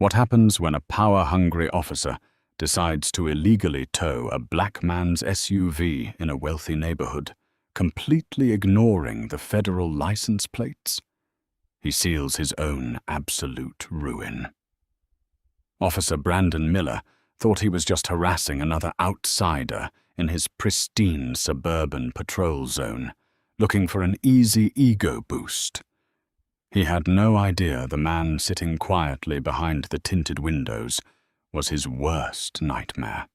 What happens when a power-hungry officer decides to illegally tow a black man's SUV in a wealthy neighborhood, completely ignoring the federal license plates? He seals his own absolute ruin. Officer Brandon Miller thought he was just harassing another outsider in his pristine suburban patrol zone, looking for an easy ego boost. He had no idea the man sitting quietly behind the tinted windows was his worst nightmare.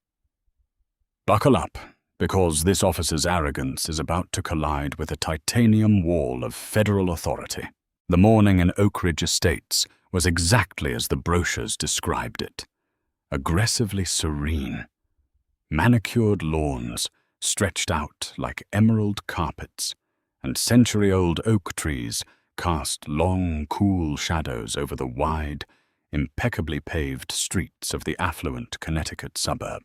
Buckle up, because this officer's arrogance is about to collide with a titanium wall of federal authority. The morning in Oak Ridge Estates was exactly as the brochures described it. Aggressively serene. Manicured lawns stretched out like emerald carpets, and century-old oak trees cast long, cool shadows over the wide, impeccably paved streets of the affluent Connecticut suburb.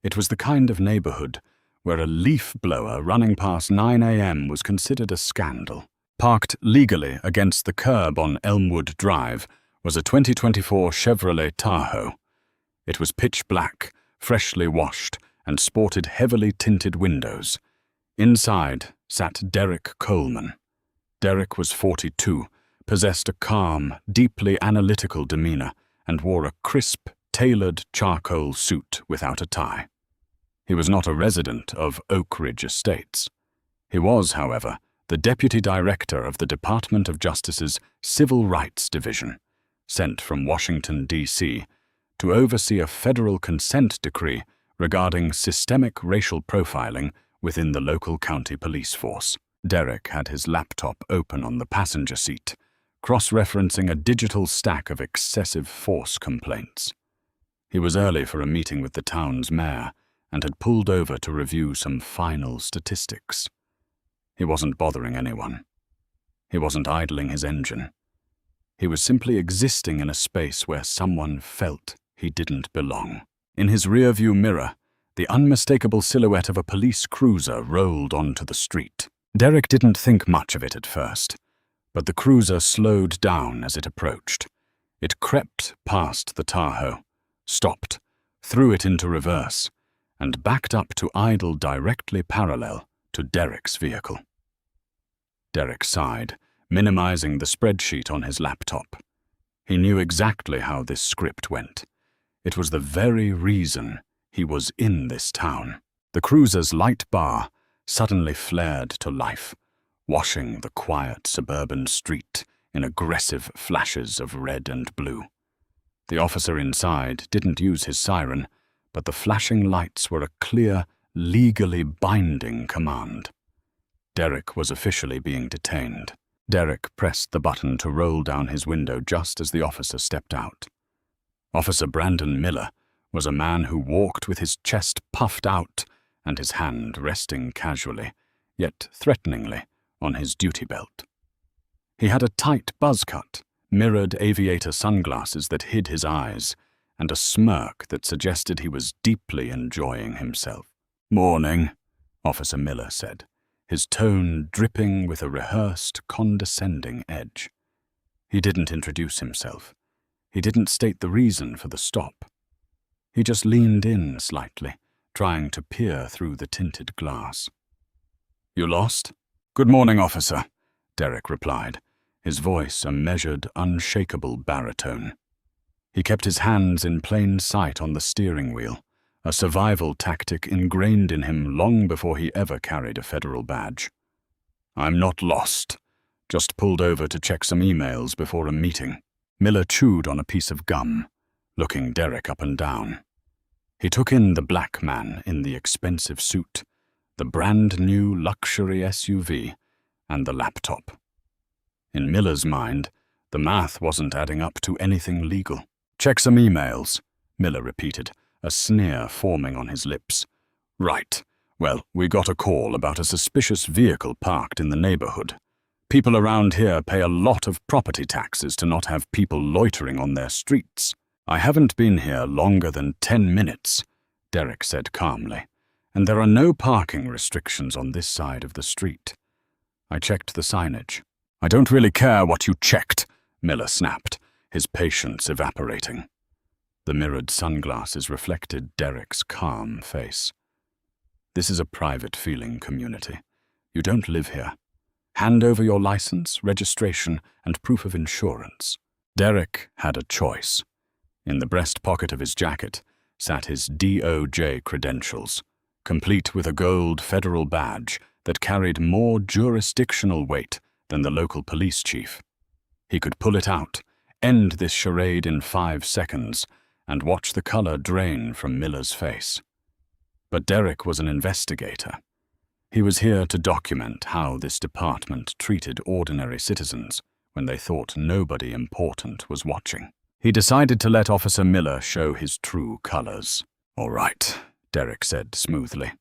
It was the kind of neighborhood where a leaf blower running past 9 a.m. was considered a scandal. Parked legally against the curb on Elmwood Drive was a 2024 Chevrolet Tahoe. It was pitch black, freshly washed, and sported heavily tinted windows. Inside sat Derek Coleman. Derek was 42, possessed a calm, deeply analytical demeanor, and wore a crisp, tailored charcoal suit without a tie. He was not a resident of Oak Ridge Estates. He was, however, the Deputy Director of the Department of Justice's Civil Rights Division, sent from Washington, D.C., to oversee a federal consent decree regarding systemic racial profiling within the local county police force. Derek had his laptop open on the passenger seat, cross-referencing a digital stack of excessive force complaints. He was early for a meeting with the town's mayor and had pulled over to review some final statistics. He wasn't bothering anyone. He wasn't idling his engine. He was simply existing in a space where someone felt he didn't belong. In his rearview mirror, the unmistakable silhouette of a police cruiser rolled onto the street. Derek didn't think much of it at first, but the cruiser slowed down as it approached. It crept past the Tahoe, stopped, threw it into reverse, and backed up to idle directly parallel to Derek's vehicle. Derek sighed, minimizing the spreadsheet on his laptop. He knew exactly how this script went. It was the very reason he was in this town. The cruiser's light bar suddenly flared to life, washing the quiet suburban street in aggressive flashes of red and blue. The officer inside didn't use his siren, but the flashing lights were a clear, legally binding command. Derek was officially being detained. Derek pressed the button to roll down his window just as the officer stepped out. Officer Brandon Miller was a man who walked with his chest puffed out and his hand resting casually, yet threateningly, on his duty belt. He had a tight buzz cut, mirrored aviator sunglasses that hid his eyes, and a smirk that suggested he was deeply enjoying himself. "Morning," Officer Miller said, his tone dripping with a rehearsed, condescending edge. He didn't introduce himself. He didn't state the reason for the stop. He just leaned in slightly, trying to peer through the tinted glass. "You lost?" "Good morning, officer," Derek replied, his voice a measured, unshakable baritone. He kept his hands in plain sight on the steering wheel, a survival tactic ingrained in him long before he ever carried a federal badge. "I'm not lost. Just pulled over to check some emails before a meeting." Miller chewed on a piece of gum, looking Derek up and down. He took in the black man in the expensive suit, the brand-new luxury SUV, and the laptop. In Miller's mind, the math wasn't adding up to anything legal. "Check some emails," Miller repeated, a sneer forming on his lips. "Right. Well, we got a call about a suspicious vehicle parked in the neighborhood. People around here pay a lot of property taxes to not have people loitering on their streets. I haven't been here longer than 10 minutes, Derek said calmly, and there are no parking restrictions on this side of the street. I checked the signage. "I don't really care what you checked," Miller snapped, his patience evaporating. The mirrored sunglasses reflected Derek's calm face. "This is a private-feeling community. You don't live here. Hand over your license, registration, and proof of insurance." Derek had a choice. In the breast pocket of his jacket sat his DOJ credentials, complete with a gold federal badge that carried more jurisdictional weight than the local police chief. He could pull it out, end this charade in 5 seconds, and watch the color drain from Miller's face. But Derek was an investigator. He was here to document how this department treated ordinary citizens when they thought nobody important was watching. He decided to let Officer Miller show his true colors. "All right," Derek said smoothly.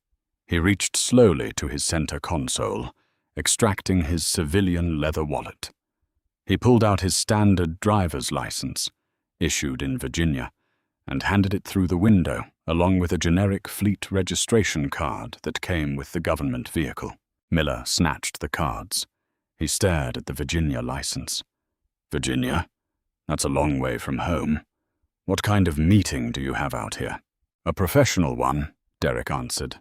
He reached slowly to his center console, extracting his civilian leather wallet. He pulled out his standard driver's license, issued in Virginia, and handed it through the window, along with a generic fleet registration card that came with the government vehicle. Miller snatched the cards. He stared at the Virginia license. "Virginia? That's a long way from home. What kind of meeting do you have out here?" "A professional one," Derek answered,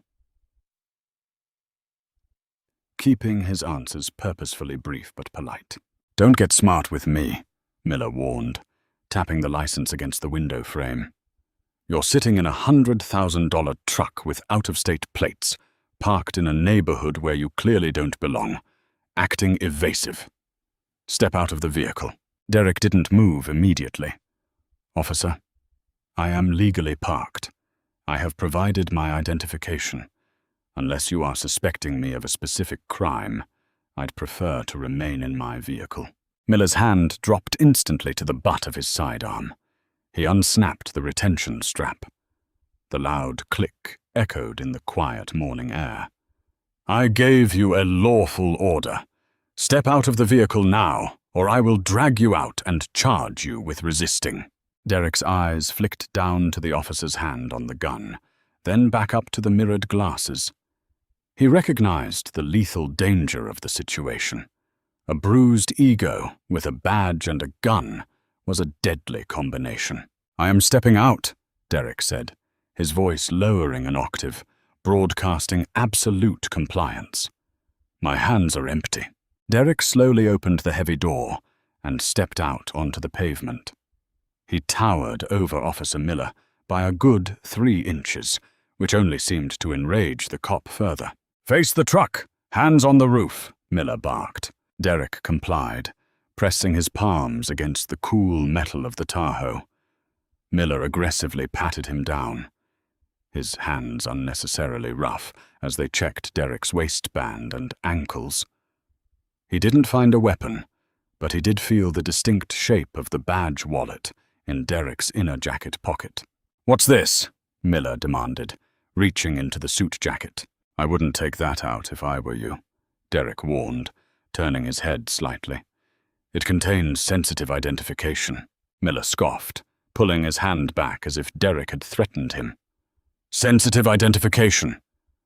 keeping his answers purposefully brief but polite. "Don't get smart with me," Miller warned, tapping the license against the window frame. "You're sitting in a $100,000 truck with out-of-state plates, parked in a neighborhood where you clearly don't belong, acting evasive. Step out of the vehicle." Derek didn't move immediately. "Officer, I am legally parked. I have provided my identification. Unless you are suspecting me of a specific crime, I'd prefer to remain in my vehicle." Miller's hand dropped instantly to the butt of his sidearm. He unsnapped the retention strap. The loud click echoed in the quiet morning air. "I gave you a lawful order. Step out of the vehicle now, or I will drag you out and charge you with resisting." Derek's eyes flicked down to the officer's hand on the gun, then back up to the mirrored glasses. He recognized the lethal danger of the situation. A bruised ego with a badge and a gun was a deadly combination. "I am stepping out," Derek said, his voice lowering an octave, broadcasting absolute compliance. "My hands are empty." Derek slowly opened the heavy door and stepped out onto the pavement. He towered over Officer Miller by a good 3 inches, which only seemed to enrage the cop further. "Face the truck! Hands on the roof!" Miller barked. Derek complied, pressing his palms against the cool metal of the Tahoe. Miller aggressively patted him down, his hands unnecessarily rough as they checked Derek's waistband and ankles. He didn't find a weapon, but he did feel the distinct shape of the badge wallet in Derek's inner jacket pocket. "What's this?" Miller demanded, reaching into the suit jacket. "I wouldn't take that out if I were you," Derek warned, turning his head slightly. "It contains sensitive identification." Miller scoffed, pulling his hand back as if Derek had threatened him. "Sensitive identification?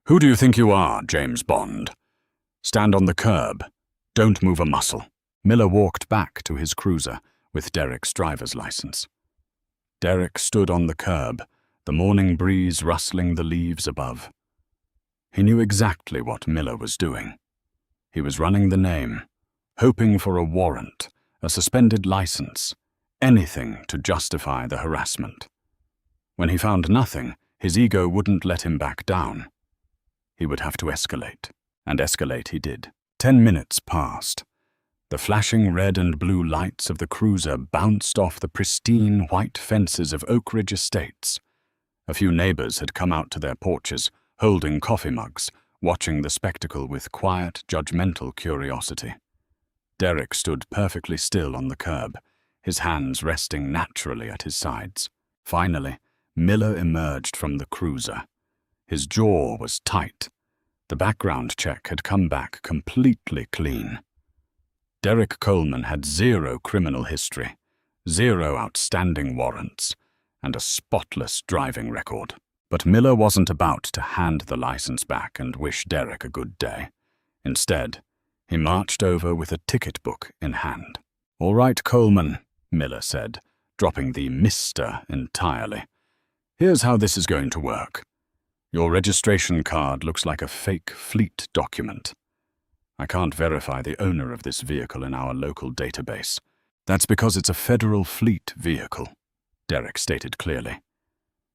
Who do you think you are, James Bond? Stand on the curb. Don't move a muscle." Miller walked back to his cruiser with Derek's driver's license. Derek stood on the curb, the morning breeze rustling the leaves above. He knew exactly what Miller was doing. He was running the name, hoping for a warrant, a suspended license, anything to justify the harassment. When he found nothing, his ego wouldn't let him back down. He would have to escalate, and escalate he did. 10 minutes passed. The flashing red and blue lights of the cruiser bounced off the pristine white fences of Oak Ridge Estates. A few neighbors had come out to their porches, holding coffee mugs, watching the spectacle with quiet, judgmental curiosity. Derek stood perfectly still on the curb, his hands resting naturally at his sides. Finally, Miller emerged from the cruiser. His jaw was tight. The background check had come back completely clean. Derek Coleman had 0 criminal history, 0 outstanding warrants, and a spotless driving record. But Miller wasn't about to hand the license back and wish Derek a good day. Instead, he marched over with a ticket book in hand. "All right, Coleman," Miller said, dropping the Mr. entirely. "Here's how this is going to work. Your registration card looks like a fake fleet document. I can't verify the owner of this vehicle in our local database. That's because it's a federal fleet vehicle," Derek stated clearly.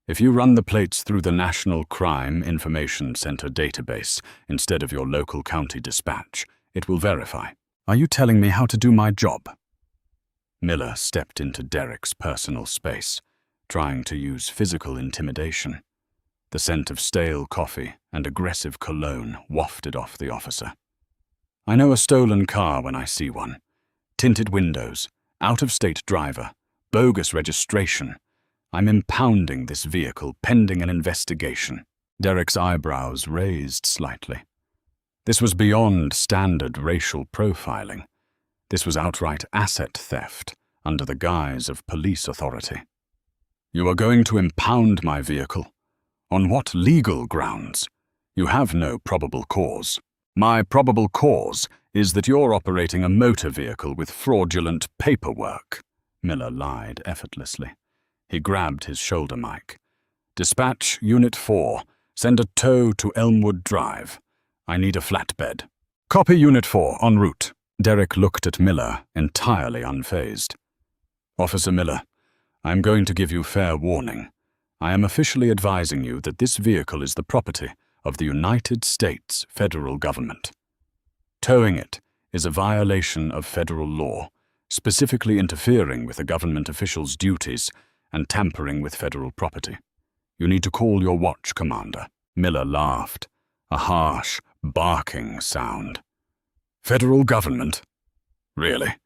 "If you run the plates through the National Crime Information Center database instead of your local county dispatch, it will verify." "Are you telling me how to do my job?" Miller stepped into Derek's personal space, trying to use physical intimidation. The scent of stale coffee and aggressive cologne wafted off the officer. "I know a stolen car when I see one. Tinted windows, out-of-state driver, bogus registration. I'm impounding this vehicle pending an investigation." Derek's eyebrows raised slightly. This was beyond standard racial profiling. This was outright asset theft under the guise of police authority. "You are going to impound my vehicle? On what legal grounds? You have no probable cause." "My probable cause is that you're operating a motor vehicle with fraudulent paperwork," Miller lied effortlessly. He grabbed his shoulder mic. "Dispatch Unit 4. Send a tow to Elmwood Drive. I need a flatbed." "Copy Unit 4, en route." Derek looked at Miller, entirely unfazed. "Officer Miller, I am going to give you fair warning. I am officially advising you that this vehicle is the property of the United States federal government. Towing it is a violation of federal law, specifically interfering with a government official's duties and tampering with federal property. You need to call your watch commander." Miller laughed, a harsh, barking sound. "Federal government? Really?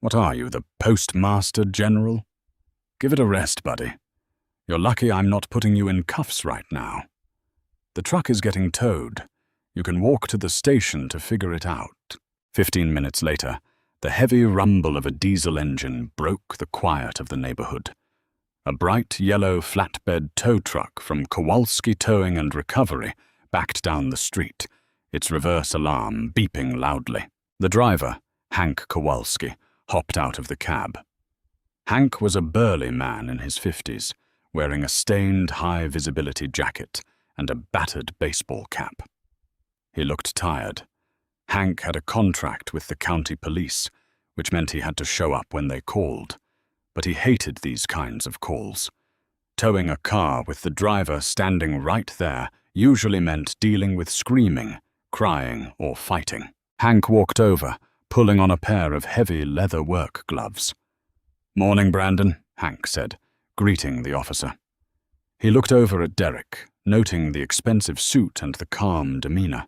What are you, the Postmaster General? Give it a rest, buddy. You're lucky I'm not putting you in cuffs right now. The truck is getting towed. You can walk to the station to figure it out." 15 minutes later, the heavy rumble of a diesel engine broke the quiet of the neighborhood. A bright yellow flatbed tow truck from Kowalski Towing and Recovery backed down the street, its reverse alarm beeping loudly. The driver, Hank Kowalski, hopped out of the cab. Hank was a burly man in his 50s, wearing a stained high-visibility jacket and a battered baseball cap. He looked tired. Hank had a contract with the county police, which meant he had to show up when they called. But he hated these kinds of calls. Towing a car with the driver standing right there usually meant dealing with screaming, crying, or fighting. Hank walked over, pulling on a pair of heavy leather work gloves. "Morning, Brandon," Hank said, greeting the officer. He looked over at Derek, noting the expensive suit and the calm demeanor.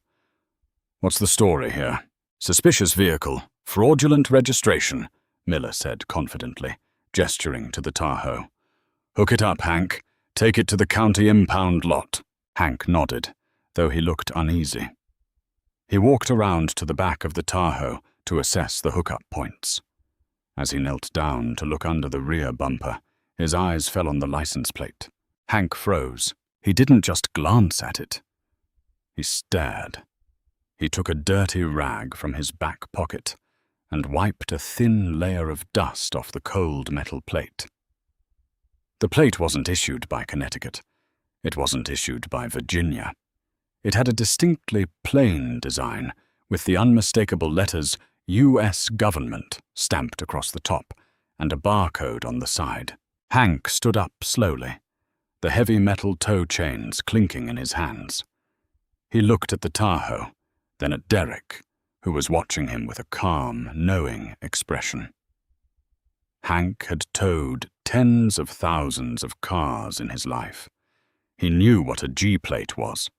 "What's the story here?" "Suspicious vehicle, fraudulent registration," Miller said confidently, gesturing to the Tahoe. "Hook it up, Hank. Take it to the county impound lot." Hank nodded, though he looked uneasy. He walked around to the back of the Tahoe to assess the hookup points. As he knelt down to look under the rear bumper, his eyes fell on the license plate. Hank froze. He didn't just glance at it. He stared. He took a dirty rag from his back pocket and wiped a thin layer of dust off the cold metal plate. The plate wasn't issued by Connecticut. It wasn't issued by Virginia. It had a distinctly plain design, with the unmistakable letters U.S. Government stamped across the top and a barcode on the side. Hank stood up slowly, the heavy metal tow chains clinking in his hands. He looked at the Tahoe, then at Derek, who was watching him with a calm, knowing expression. Hank had towed tens of thousands of cars in his life. He knew what a G-plate was.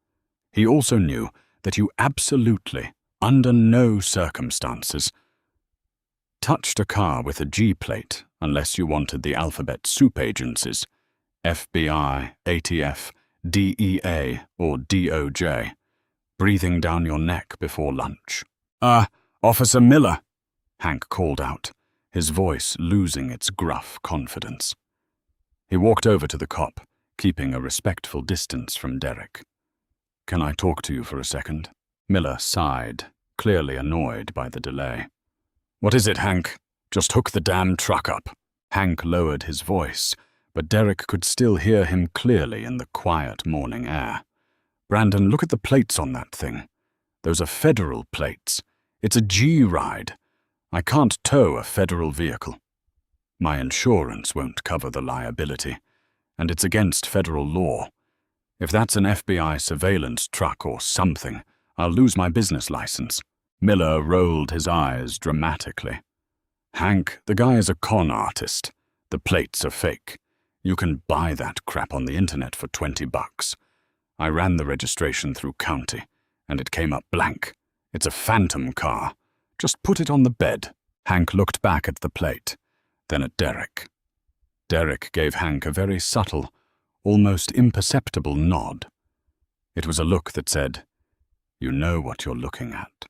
He also knew that you absolutely, under no circumstances, touched a car with a G-plate unless you wanted the alphabet soup agencies, FBI, ATF, DEA, or DOJ, breathing down your neck before lunch. Officer Miller," Hank called out, his voice losing its gruff confidence. He walked over to the cop, keeping a respectful distance from Derek. "Can I talk to you for a second?" Miller sighed, clearly annoyed by the delay. "What is it, Hank? Just hook the damn truck up." Hank lowered his voice, but Derek could still hear him clearly in the quiet morning air. "Brandon, look at the plates on that thing. Those are federal plates. It's a G-ride. I can't tow a federal vehicle. My insurance won't cover the liability, and it's against federal law. If that's an FBI surveillance truck or something, I'll lose my business license." Miller rolled his eyes dramatically. "Hank, the guy is a con artist. The plates are fake. You can buy that crap on the internet for $20. I ran the registration through county, and it came up blank. It's a phantom car. Just put it on the bed." Hank looked back at the plate, then at Derek. Derek gave Hank a very subtle, almost imperceptible nod. It was a look that said, "You know what you're looking at.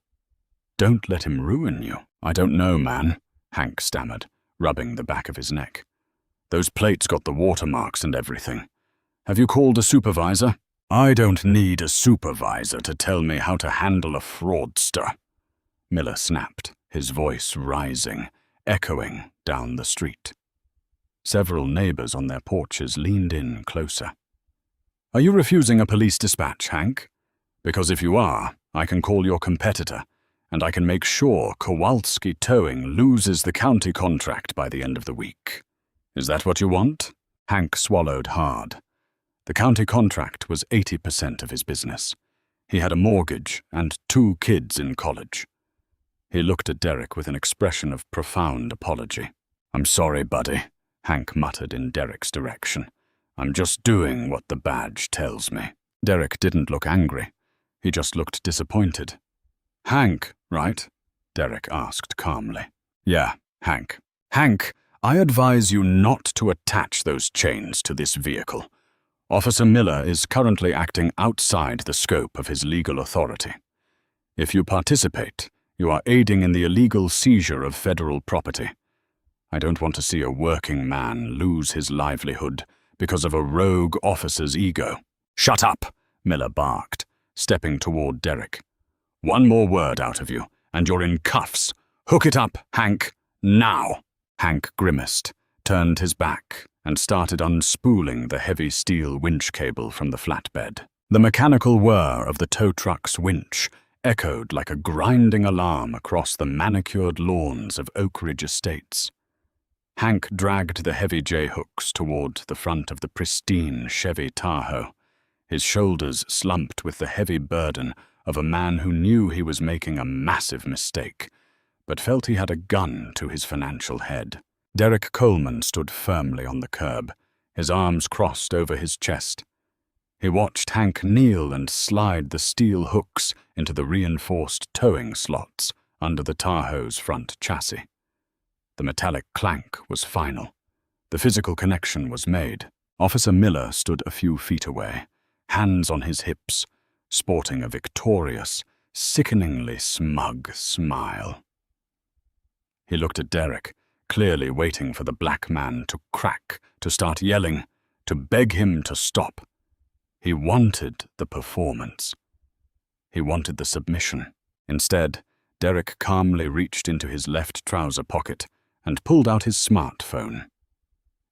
Don't let him ruin you." "I don't know, man," Hank stammered, rubbing the back of his neck. "Those plates got the watermarks and everything. Have you called a supervisor?" "I don't need a supervisor to tell me how to handle a fraudster," Miller snapped, his voice rising, echoing down the street. Several neighbors on their porches leaned in closer. "Are you refusing a police dispatch, Hank? Because if you are, I can call your competitor, and I can make sure Kowalski Towing loses the county contract by the end of the week. Is that what you want?" Hank swallowed hard. The county contract was 80% of his business. He had a mortgage and 2 kids in college. He looked at Derek with an expression of profound apology. "I'm sorry, buddy," Hank muttered in Derek's direction. "I'm just doing what the badge tells me." Derek didn't look angry. He just looked disappointed. "Hank, right?" Derek asked calmly. "Yeah, Hank. Hank, I advise you not to attach those chains to this vehicle. Officer Miller is currently acting outside the scope of his legal authority. If you participate, you are aiding in the illegal seizure of federal property. I don't want to see a working man lose his livelihood because of a rogue officer's ego." "Shut up," Miller barked, stepping toward Derek. "One more word out of you, and you're in cuffs. Hook it up, Hank, now." Hank grimaced, turned his back, and started unspooling the heavy steel winch cable from the flatbed. The mechanical whir of the tow truck's winch echoed like a grinding alarm across the manicured lawns of Oak Ridge Estates. Hank dragged the heavy J-hooks toward the front of the pristine Chevy Tahoe, his shoulders slumped with the heavy burden of a man who knew he was making a massive mistake, but felt he had a gun to his financial head. Derek Coleman stood firmly on the curb, his arms crossed over his chest. He watched Hank kneel and slide the steel hooks into the reinforced towing slots under the Tahoe's front chassis. The metallic clank was final. The physical connection was made. Officer Miller stood a few feet away, hands on his hips, sporting a victorious, sickeningly smug smile. He looked at Derek, clearly waiting for the black man to crack, to start yelling, to beg him to stop. He wanted the performance. He wanted the submission. Instead, Derek calmly reached into his left trouser pocket and pulled out his smartphone.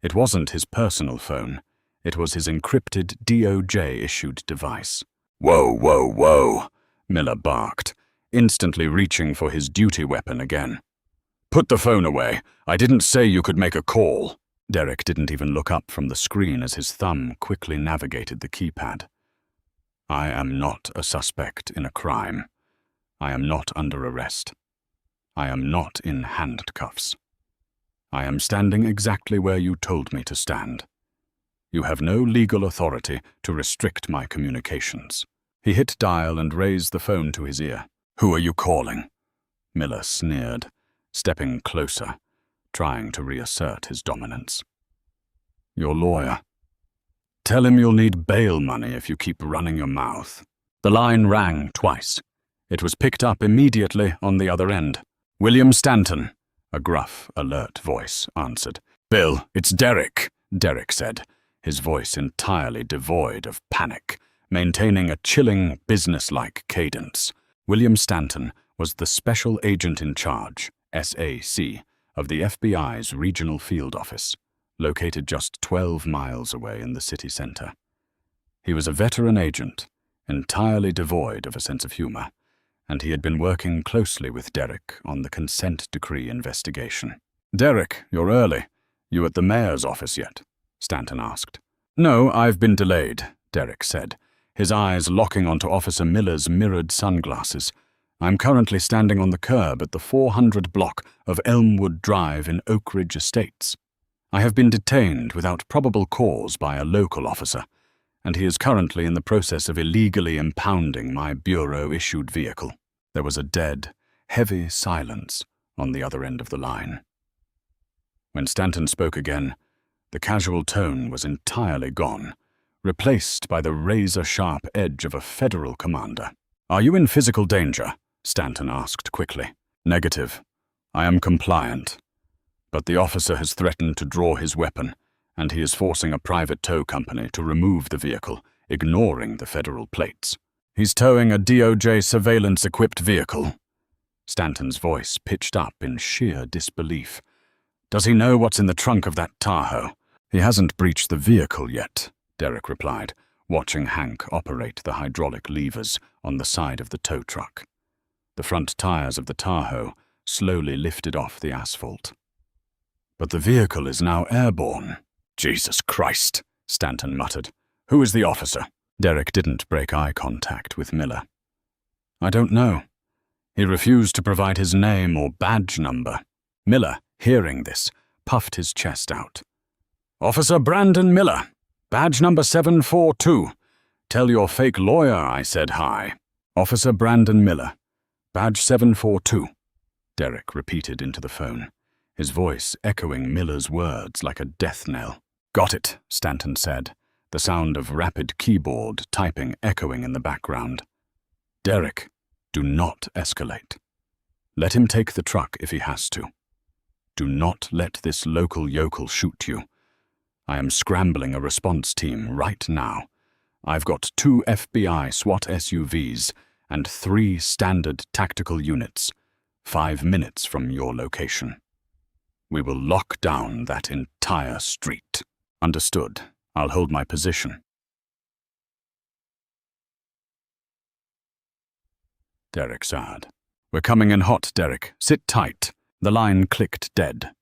It wasn't his personal phone. It was his encrypted DOJ-issued device. "Whoa, whoa, whoa," Miller barked, instantly reaching for his duty weapon again. "Put the phone away. I didn't say you could make a call." Derek didn't even look up from the screen as his thumb quickly navigated the keypad. "I am not a suspect in a crime. I am not under arrest. I am not in handcuffs. I am standing exactly where you told me to stand. You have no legal authority to restrict my communications." He hit dial and raised the phone to his ear. "Who are you calling?" Miller sneered, stepping closer, trying to reassert his dominance. "Your lawyer. Tell him you'll need bail money if you keep running your mouth." The line rang twice. It was picked up immediately on the other end. "William Stanton," a gruff, alert voice answered. "Bill, it's Derek," Derek said, his voice entirely devoid of panic, maintaining a chilling, businesslike cadence. William Stanton was the Special Agent in Charge, SAC, of the FBI's regional field office, located just 12 miles away in the city center. He was a veteran agent, entirely devoid of a sense of humor, and he had been working closely with Derek on the consent decree investigation. "Derek, you're early. You at the mayor's office yet?" Stanton asked. "No, I've been delayed," Derek said, his eyes locking onto Officer Miller's mirrored sunglasses. "I'm currently standing on the curb at the 400 block of Elmwood Drive in Oak Ridge Estates. I have been detained without probable cause by a local officer, and he is currently in the process of illegally impounding my bureau-issued vehicle." There was a dead, heavy silence on the other end of the line. When Stanton spoke again, the casual tone was entirely gone, replaced by the razor-sharp edge of a federal commander. "Are you in physical danger?" Stanton asked quickly. "Negative. I am compliant. But the officer has threatened to draw his weapon, and he is forcing a private tow company to remove the vehicle, ignoring the federal plates. He's towing a DOJ surveillance-equipped vehicle." Stanton's voice pitched up in sheer disbelief. "Does he know what's in the trunk of that Tahoe?" "He hasn't breached the vehicle yet," Derek replied, watching Hank operate the hydraulic levers on the side of the tow truck. The front tires of the Tahoe slowly lifted off the asphalt. "But the vehicle is now airborne." "Jesus Christ," Stanton muttered. "Who is the officer?" Derek didn't break eye contact with Miller. "I don't know. He refused to provide his name or badge number." Miller, hearing this, puffed his chest out. "Officer Brandon Miller, badge number 742. Tell your fake lawyer I said hi." "Officer Brandon Miller, badge 742, Derek repeated into the phone, his voice echoing Miller's words like a death knell. "Got it," Stanton said, the sound of rapid keyboard typing echoing in the background. "Derek, do not escalate. Let him take the truck if he has to. Do not let this local yokel shoot you. I am scrambling a response team right now. I've got 2 FBI SWAT SUVs and 3 standard tactical units, 5 minutes from your location. We will lock down that entire street." "Understood. I'll hold my position." Derek sighed. "We're coming in hot, Derek. Sit tight." The line clicked dead.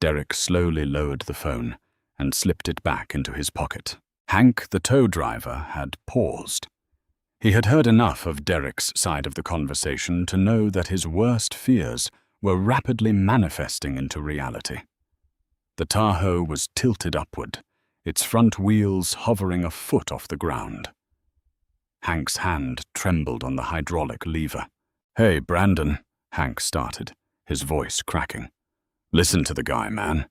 Derek slowly lowered the phone and slipped it back into his pocket. Hank, the tow driver, had paused. He had heard enough of Derek's side of the conversation to know that his worst fears were rapidly manifesting into reality. The Tahoe was tilted upward, its front wheels hovering a foot off the ground. Hank's hand trembled on the hydraulic lever. "Hey, Brandon," Hank started, his voice cracking. "Listen to the guy, man.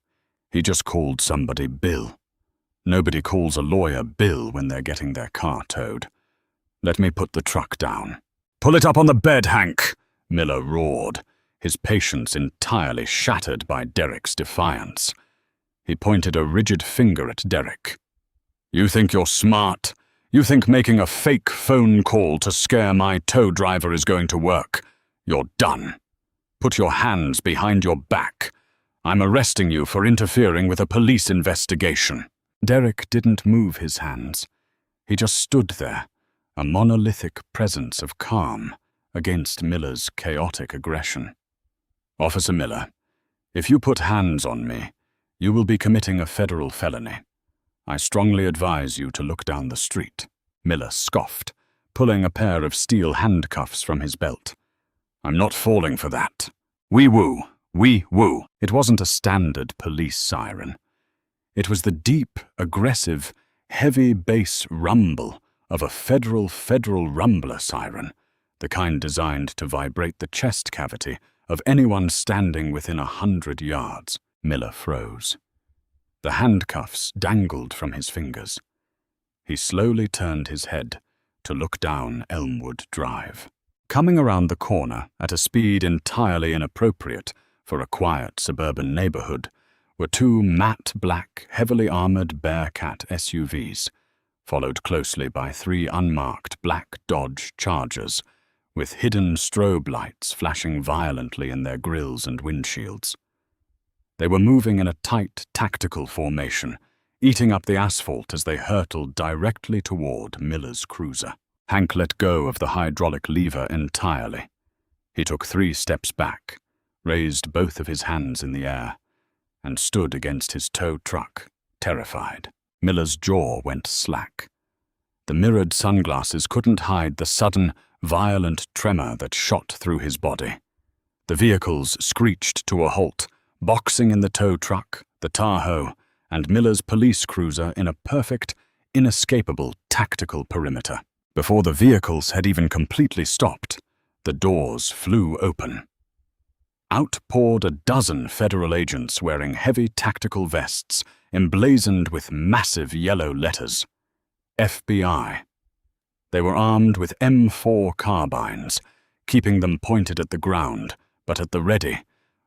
He just called somebody Bill. Nobody calls a lawyer Bill when they're getting their car towed. Let me put the truck down." "Pull it up on the bed, Hank," Miller roared, his patience entirely shattered by Derek's defiance. He pointed a rigid finger at Derek. "You think you're smart? You think making a fake phone call to scare my tow driver is going to work? You're done. Put your hands behind your back. I'm arresting you for interfering with a police investigation." Derek didn't move his hands. He just stood there, a monolithic presence of calm against Miller's chaotic aggression. "Officer Miller, if you put hands on me, you will be committing a federal felony. I strongly advise you to look down the street." Miller scoffed, pulling a pair of steel handcuffs from his belt. "I'm not falling for that. We woo. It wasn't a standard police siren. It was the deep, aggressive, heavy bass rumble of a federal rumbler siren, the kind designed to vibrate the chest cavity of anyone standing within 100 yards. Miller froze. The handcuffs dangled from his fingers. He slowly turned his head to look down Elmwood Drive. Coming around the corner at a speed entirely inappropriate for a quiet suburban neighborhood were 2 matte black, heavily armored Bearcat SUVs, followed closely by 3 unmarked black Dodge Chargers, with hidden strobe lights flashing violently in their grilles and windshields. They were moving in a tight, tactical formation, eating up the asphalt as they hurtled directly toward Miller's cruiser. Hank let go of the hydraulic lever entirely. He took 3 steps back, raised both of his hands in the air, and stood against his tow truck, terrified. Miller's jaw went slack. The mirrored sunglasses couldn't hide the sudden, violent tremor that shot through his body. The vehicles screeched to a halt, boxing in the tow truck, the Tahoe, and Miller's police cruiser in a perfect, inescapable tactical perimeter. Before the vehicles had even completely stopped, the doors flew open. Out poured a dozen federal agents wearing heavy tactical vests emblazoned with massive yellow letters. FBI. They were armed with M4 carbines, keeping them pointed at the ground, but at the ready,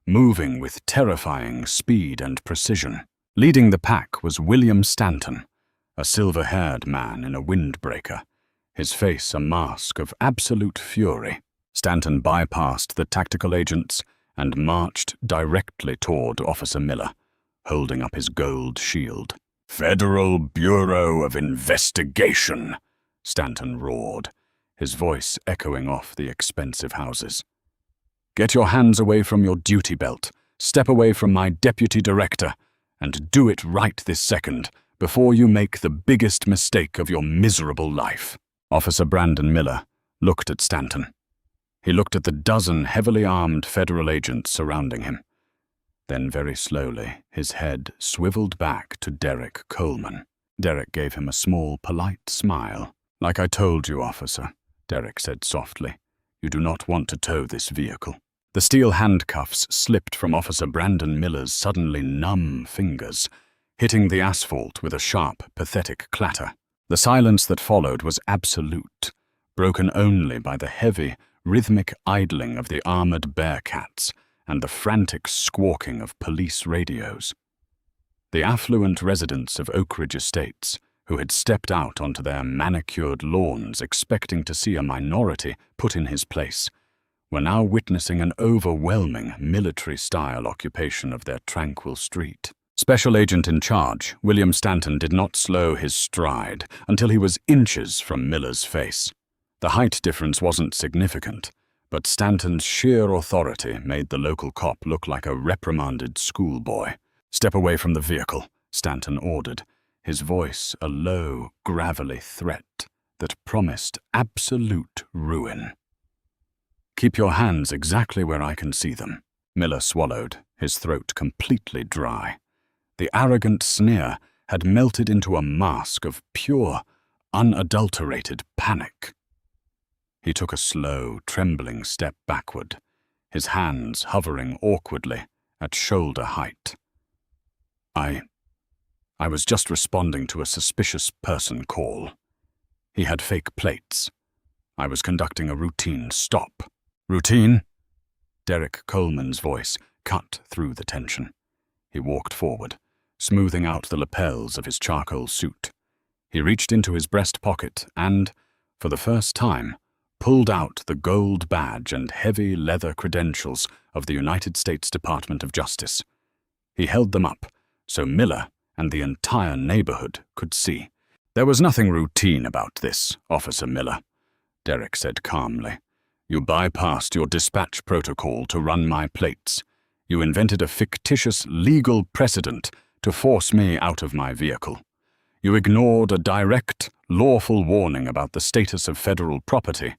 moving with terrifying speed and precision. Leading the pack was William Stanton, a silver-haired man in a windbreaker, his face a mask of absolute fury. Stanton bypassed the tactical agents and marched directly toward Officer Miller, holding up his gold shield. "Federal Bureau of Investigation," Stanton roared, his voice echoing off the expensive houses. "Get your hands away from your duty belt, step away from my deputy director, and do it right this second before you make the biggest mistake of your miserable life." Officer Brandon Miller looked at Stanton. He looked at the dozen heavily armed federal agents surrounding him. Then very slowly, his head swiveled back to Derek Coleman. Derek gave him a small, polite smile. "Like I told you, officer," Derek said softly, "you do not want to tow this vehicle." The steel handcuffs slipped from Officer Brandon Miller's suddenly numb fingers, hitting the asphalt with a sharp, pathetic clatter. The silence that followed was absolute, broken only by the heavy, rhythmic idling of the armored bearcats and the frantic squawking of police radios. The affluent residents of Oak Ridge Estates, who had stepped out onto their manicured lawns expecting to see a minority put in his place, were now witnessing an overwhelming military-style occupation of their tranquil street. Special Agent in charge, William Stanton, did not slow his stride until he was inches from Miller's face. The height difference wasn't significant, but Stanton's sheer authority made the local cop look like a reprimanded schoolboy. "Step away from the vehicle," Stanton ordered, his voice a low, gravelly threat that promised absolute ruin. "Keep your hands exactly where I can see them." Miller swallowed, his throat completely dry. The arrogant sneer had melted into a mask of pure, unadulterated panic. He took a slow, trembling step backward, his hands hovering awkwardly at shoulder height. I was just responding to a suspicious person call. He had fake plates. I was conducting a routine stop." "Routine?" Derek Coleman's voice cut through the tension. He walked forward, smoothing out the lapels of his charcoal suit. He reached into his breast pocket and, for the first time, pulled out the gold badge and heavy leather credentials of the United States Department of Justice. He held them up so Miller and the entire neighborhood could see. "There was nothing routine about this, Officer Miller," Derek said calmly. "You bypassed your dispatch protocol to run my plates. You invented a fictitious legal precedent to force me out of my vehicle. You ignored a direct, lawful warning about the status of federal property,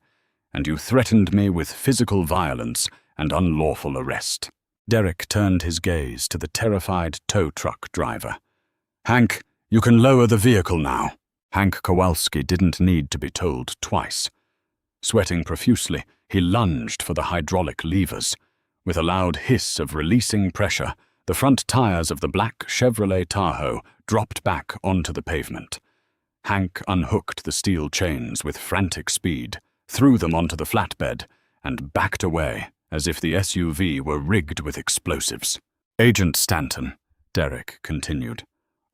and you threatened me with physical violence and unlawful arrest." Derek turned his gaze to the terrified tow truck driver. "Hank, you can lower the vehicle now." Hank Kowalski didn't need to be told twice. Sweating profusely, he lunged for the hydraulic levers. With a loud hiss of releasing pressure, the front tires of the black Chevrolet Tahoe dropped back onto the pavement. Hank unhooked the steel chains with frantic speed, threw them onto the flatbed, and backed away as if the SUV were rigged with explosives. "Agent Stanton," Derek continued,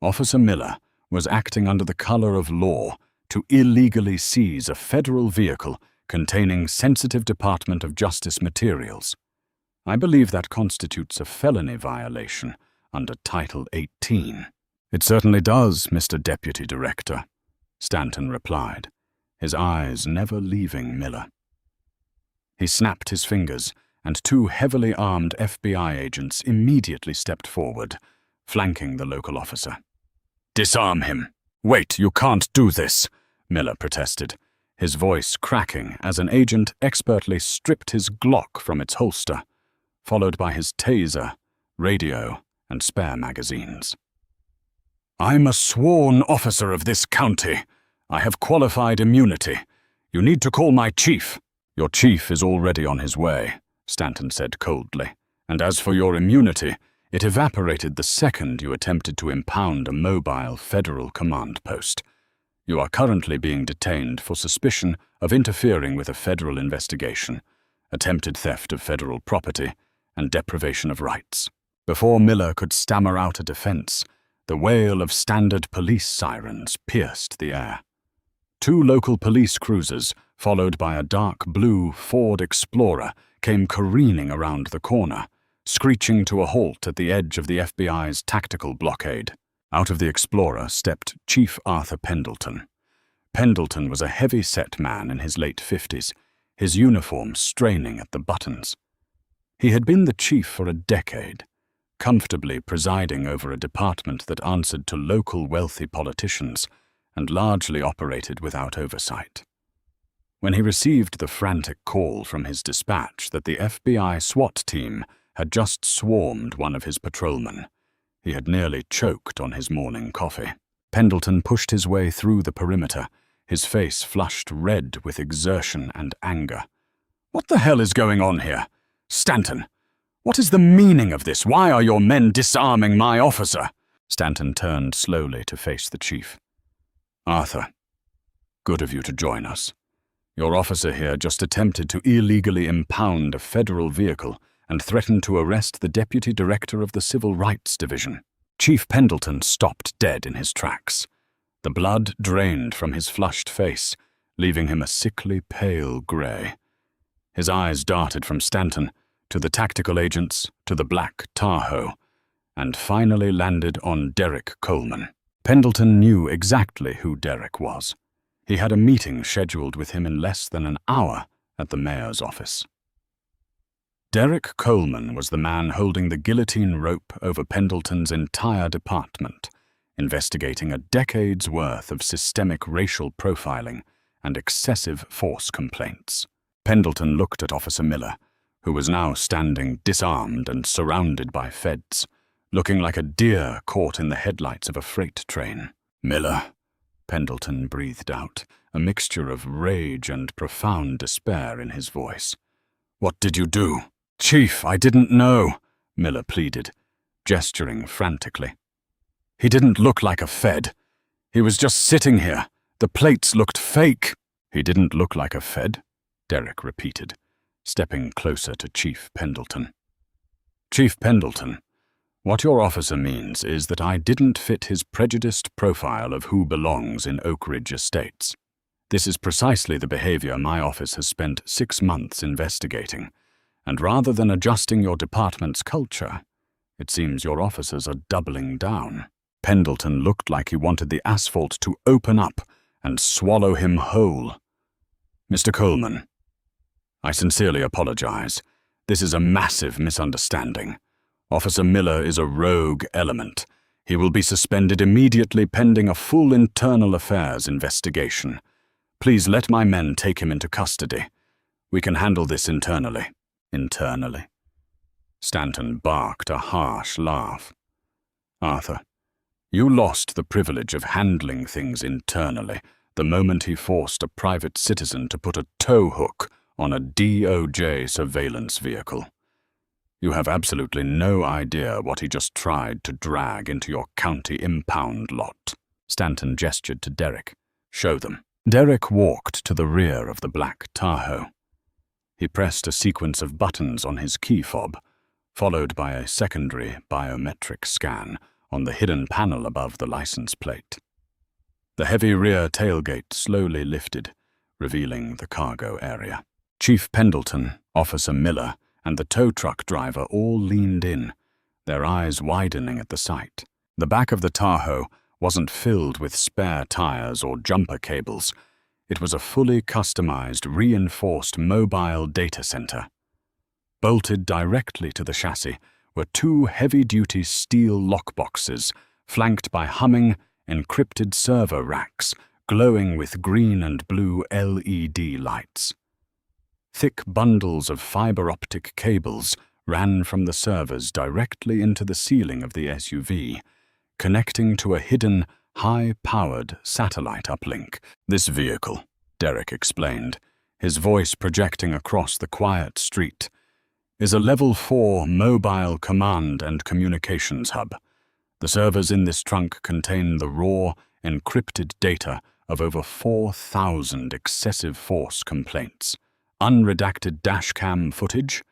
"Officer Miller was acting under the color of law to illegally seize a federal vehicle containing sensitive Department of Justice materials. I believe that constitutes a felony violation under Title 18. "It certainly does, Mr. Deputy Director," Stanton replied, his eyes never leaving Miller. He snapped his fingers, and two heavily armed FBI agents immediately stepped forward, flanking the local officer. "Disarm him." "Wait, you can't do this," Miller protested, his voice cracking as an agent expertly stripped his Glock from its holster, followed by his taser, radio, and spare magazines. "I'm a sworn officer of this county. I have qualified immunity. You need to call my chief." "Your chief is already on his way," Stanton said coldly. "And as for your immunity, it evaporated the second you attempted to impound a mobile federal command post. You are currently being detained for suspicion of interfering with a federal investigation, attempted theft of federal property, and deprivation of rights." Before Miller could stammer out a defense, the wail of standard police sirens pierced the air. Two local police cruisers, followed by a dark blue Ford Explorer, came careening around the corner, screeching to a halt at the edge of the FBI's tactical blockade. Out of the Explorer stepped Chief Arthur Pendleton. Pendleton was a heavy-set man in his late 50s, his uniform straining at the buttons. He had been the chief for a decade, comfortably presiding over a department that answered to local wealthy politicians and largely operated without oversight. When he received the frantic call from his dispatch that the FBI SWAT team had just swarmed one of his patrolmen, he had nearly choked on his morning coffee. Pendleton pushed his way through the perimeter, his face flushed red with exertion and anger. "What the hell is going on here? Stanton, what is the meaning of this? Why are your men disarming my officer?" Stanton turned slowly to face the chief. "Arthur, good of you to join us. Your officer here just attempted to illegally impound a federal vehicle and threatened to arrest the deputy director of the Civil Rights Division." Chief Pendleton stopped dead in his tracks. The blood drained from his flushed face, leaving him a sickly pale gray. His eyes darted from Stanton to the tactical agents to the black Tahoe, and finally landed on Derek Coleman. Pendleton knew exactly who Derek was. He had a meeting scheduled with him in less than an hour at the mayor's office. Derek Coleman was the man holding the guillotine rope over Pendleton's entire department, investigating a decade's worth of systemic racial profiling and excessive force complaints. Pendleton looked at Officer Miller, who was now standing disarmed and surrounded by feds, looking like a deer caught in the headlights of a freight train. "Miller," Pendleton breathed out, a mixture of rage and profound despair in his voice. "What did you do?" "Chief, I didn't know," Miller pleaded, gesturing frantically. "He didn't look like a Fed. He was just sitting here. The plates looked fake." "He didn't look like a Fed?" Derek repeated, stepping closer to Chief Pendleton. "Chief Pendleton, what your officer means is that I didn't fit his prejudiced profile of who belongs in Oak Ridge Estates. This is precisely the behavior my office has spent 6 months investigating, and rather than adjusting your department's culture, it seems your officers are doubling down." Pendleton looked like he wanted the asphalt to open up and swallow him whole. "Mr. Coleman, I sincerely apologize. This is a massive misunderstanding. Officer Miller is a rogue element. He will be suspended immediately pending a full internal affairs investigation. Please let my men take him into custody. We can handle this internally." "Internally?" Stanton barked a harsh laugh. "Arthur, you lost the privilege of handling things internally the moment he forced a private citizen to put a tow hook on a DOJ surveillance vehicle. You have absolutely no idea what he just tried to drag into your county impound lot." Stanton gestured to Derek. "Show them." Derek walked to the rear of the black Tahoe. He pressed a sequence of buttons on his key fob, followed by a secondary biometric scan on the hidden panel above the license plate. The heavy rear tailgate slowly lifted, revealing the cargo area. Chief Pendleton, Officer Miller, and the tow truck driver all leaned in, their eyes widening at the sight. The back of the Tahoe wasn't filled with spare tires or jumper cables. It was a fully customized, reinforced mobile data center. Bolted directly to the chassis were two heavy-duty steel lockboxes, flanked by humming, encrypted server racks, glowing with green and blue LED lights. Thick bundles of fiber-optic cables ran from the servers directly into the ceiling of the SUV, connecting to a hidden, high-powered satellite uplink. "This vehicle," Derek explained, his voice projecting across the quiet street, "is a Level 4 mobile command and communications hub. The servers in this trunk contain the raw, encrypted data of over 4,000 excessive force complaints, unredacted dashcam footage,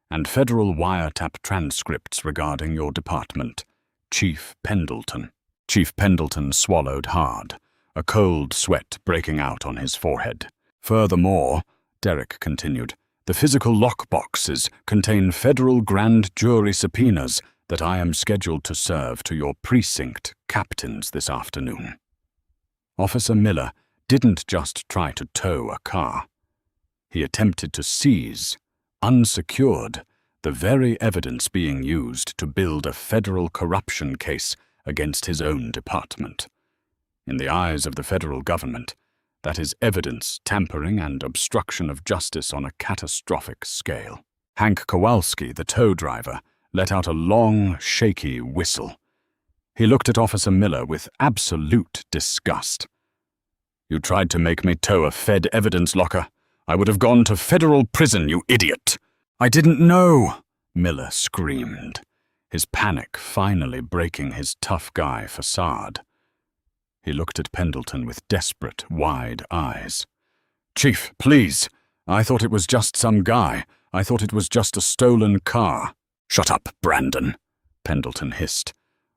and federal wiretap transcripts regarding your department, Chief Pendleton." Chief Pendleton swallowed hard, a cold sweat breaking out on his forehead. "Furthermore," Derek continued, "the physical lockboxes contain federal grand jury subpoenas that I am scheduled to serve to your precinct captains this afternoon." Officer Miller didn't just try to tow a car. He attempted to seize, unsecured, the very evidence being used to build a federal corruption case against his own department. In the eyes of the federal government, that is evidence tampering and obstruction of justice on a catastrophic scale. Hank Kowalski, the tow driver, let out a long, shaky whistle. He looked at Officer Miller with absolute disgust. "You tried to make me tow a Fed evidence locker. I would have gone to federal prison, you idiot." "I didn't know," Miller screamed, his panic finally breaking his tough guy facade. He looked at Pendleton with desperate, wide eyes. "Chief, please. I thought it was just some guy. I thought it was just a stolen car." "Shut up, Brandon," Pendleton hissed,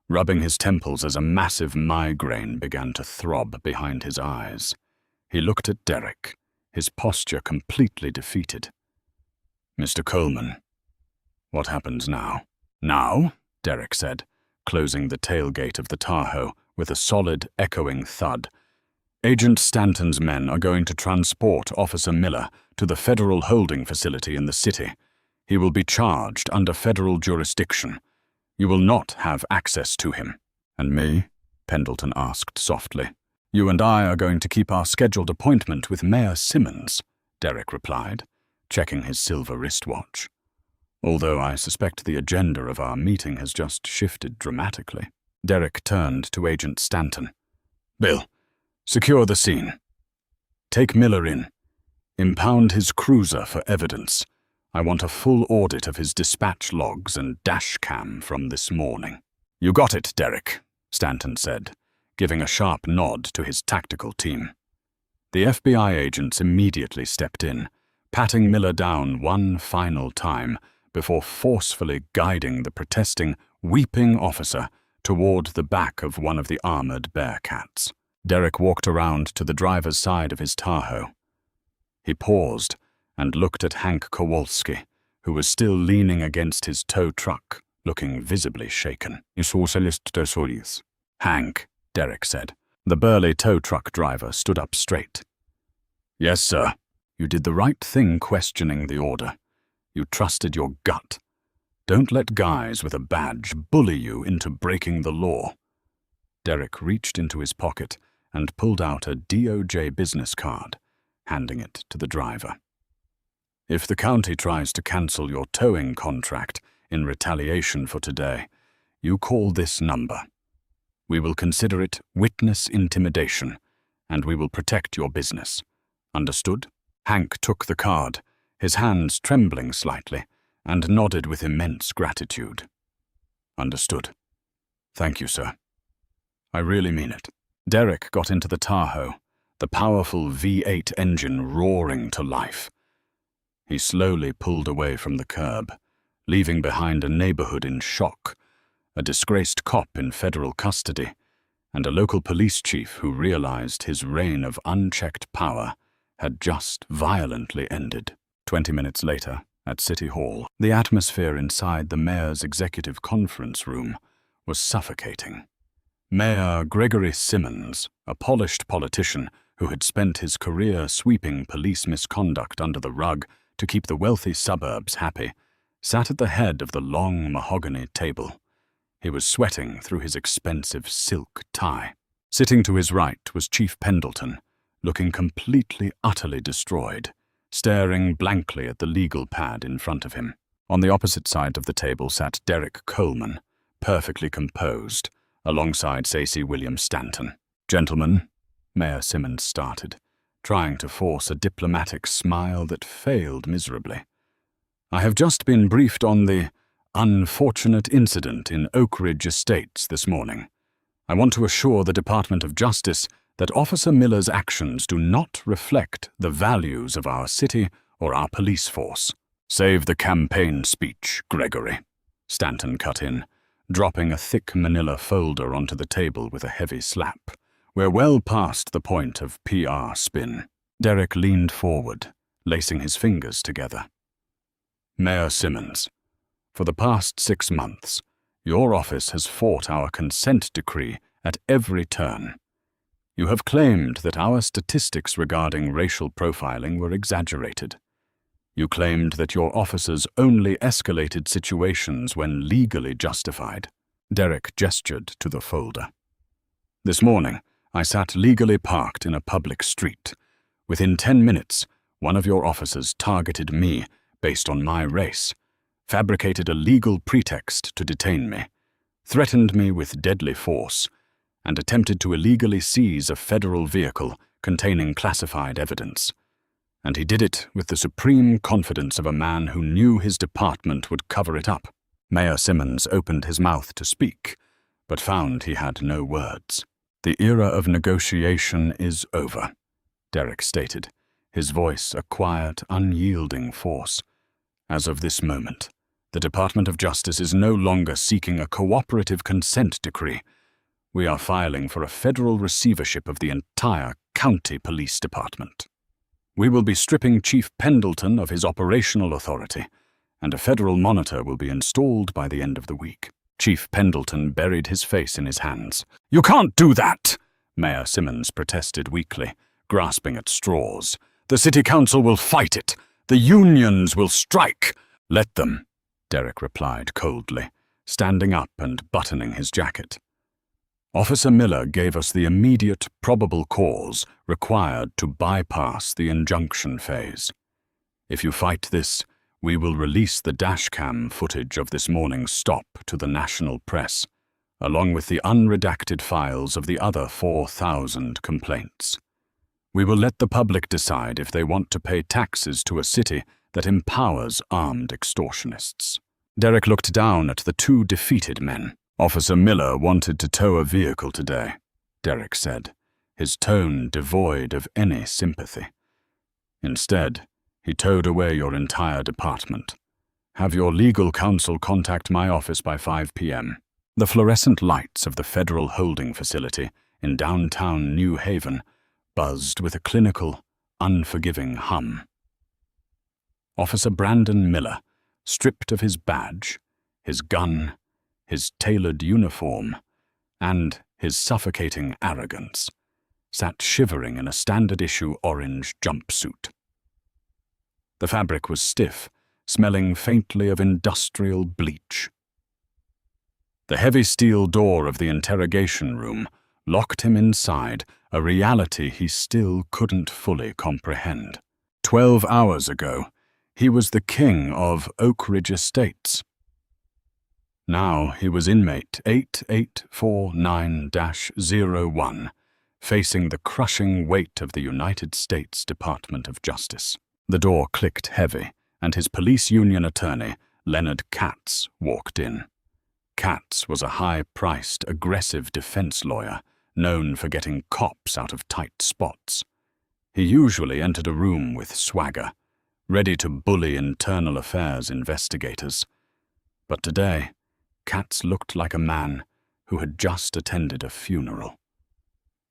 rubbing his temples as a massive migraine began to throb behind his eyes. He looked at Derek, his posture completely defeated. "Mr. Coleman, what happens now?" "Now?" Derek said, closing the tailgate of the Tahoe with a solid, echoing thud. "Agent Stanton's men are going to transport Officer Miller to the federal holding facility in the city. He will be charged under federal jurisdiction. You will not have access to him." "And me?" Pendleton asked softly. "You and I are going to keep our scheduled appointment with Mayor Simmons," Derek replied, checking his silver wristwatch. "Although I suspect the agenda of our meeting has just shifted dramatically." Derek turned to Agent Stanton. "Bill, secure the scene. Take Miller in. Impound his cruiser for evidence. I want a full audit of his dispatch logs and dash cam from this morning." "You got it, Derek," Stanton said, giving a sharp nod to his tactical team. The FBI agents immediately stepped in, patting Miller down one final time before forcefully guiding the protesting, weeping officer toward the back of one of the armored Bearcats. Derek walked around to the driver's side of his Tahoe. He paused and looked at Hank Kowalski, who was still leaning against his tow truck, looking visibly shaken. "Hank," Derek said. The burly tow truck driver stood up straight. "Yes, sir. You did the right thing questioning the order. You trusted your gut. Don't let guys with a badge bully you into breaking the law." Derek reached into his pocket and pulled out a DOJ business card, handing it to the driver. "If the county tries to cancel your towing contract in retaliation for today, you call this number. We will consider it witness intimidation, and we will protect your business. Understood?" Hank took the card, his hands trembling slightly, and nodded with immense gratitude. "Understood. Thank you, sir. I really mean it." Derek got into the Tahoe, the powerful V8 engine roaring to life. He slowly pulled away from the curb, leaving behind a neighborhood in shock, a disgraced cop in federal custody, and a local police chief who realized his reign of unchecked power had just violently ended. 20 minutes later, At City Hall, the atmosphere inside the mayor's executive conference room was suffocating. Mayor Gregory Simmons, a polished politician who had spent his career sweeping police misconduct under the rug to keep the wealthy suburbs happy, sat at the head of the long mahogany table. He was sweating through his expensive silk tie. Sitting to his right was Chief Pendleton, looking completely, utterly destroyed, staring blankly at the legal pad in front of him. On the opposite side of the table sat Derek Coleman, perfectly composed, alongside Stacey William Stanton. "Gentlemen," Mayor Simmons started, trying to force a diplomatic smile that failed miserably. "I have just been briefed on the unfortunate incident in Oak Ridge Estates this morning. I want to assure the Department of Justice that Officer Miller's actions do not reflect the values of our city or our police force." "Save the campaign speech, Gregory," Stanton cut in, dropping a thick manila folder onto the table with a heavy slap. "We're well past the point of PR spin." Derek leaned forward, lacing his fingers together. "Mayor Simmons, for the past 6 months, your office has fought our consent decree at every turn. You have claimed that our statistics regarding racial profiling were exaggerated. You claimed that your officers only escalated situations when legally justified." Derek gestured to the folder. "This morning, I sat legally parked in a public street. Within 10 minutes, one of your officers targeted me based on my race, fabricated a legal pretext to detain me, threatened me with deadly force, and attempted to illegally seize a federal vehicle containing classified evidence. And he did it with the supreme confidence of a man who knew his department would cover it up." Mayor Simmons opened his mouth to speak, but found he had no words. "The era of negotiation is over," Derek stated, his voice a quiet, unyielding force. "As of this moment, the Department of Justice is no longer seeking a cooperative consent decree. We are filing for a federal receivership of the entire county police department. We will be stripping Chief Pendleton of his operational authority, and a federal monitor will be installed by the end of the week." Chief Pendleton buried his face in his hands. "You can't do that!" Mayor Simmons protested weakly, grasping at straws. "The city council will fight it. The unions will strike." "Let them," Derek replied coldly, standing up and buttoning his jacket. "Officer Miller gave us the immediate probable cause required to bypass the injunction phase. If you fight this, we will release the dashcam footage of this morning's stop to the national press, along with the unredacted files of the other 4,000 complaints. We will let the public decide if they want to pay taxes to a city that empowers armed extortionists." Derek looked down at the 2 defeated men. "Officer Miller wanted to tow a vehicle today," Derek said, his tone devoid of any sympathy. "Instead, he towed away your entire department. Have your legal counsel contact my office by 5 p.m. The fluorescent lights of the federal holding facility in downtown New Haven buzzed with a clinical, unforgiving hum. Officer Brandon Miller, stripped of his badge, his gun, his tailored uniform, and his suffocating arrogance, sat shivering in a standard-issue orange jumpsuit. The fabric was stiff, smelling faintly of industrial bleach. The heavy steel door of the interrogation room locked him inside a reality he still couldn't fully comprehend. 12 hours ago, he was the king of Oak Ridge Estates. Now he was inmate 8849-01, facing the crushing weight of the United States Department of Justice. The door clicked heavy, and his police union attorney, Leonard Katz, walked in. Katz was a high-priced, aggressive defense lawyer, known for getting cops out of tight spots. He usually entered a room with swagger, ready to bully internal affairs investigators. But today, Katz looked like a man who had just attended a funeral.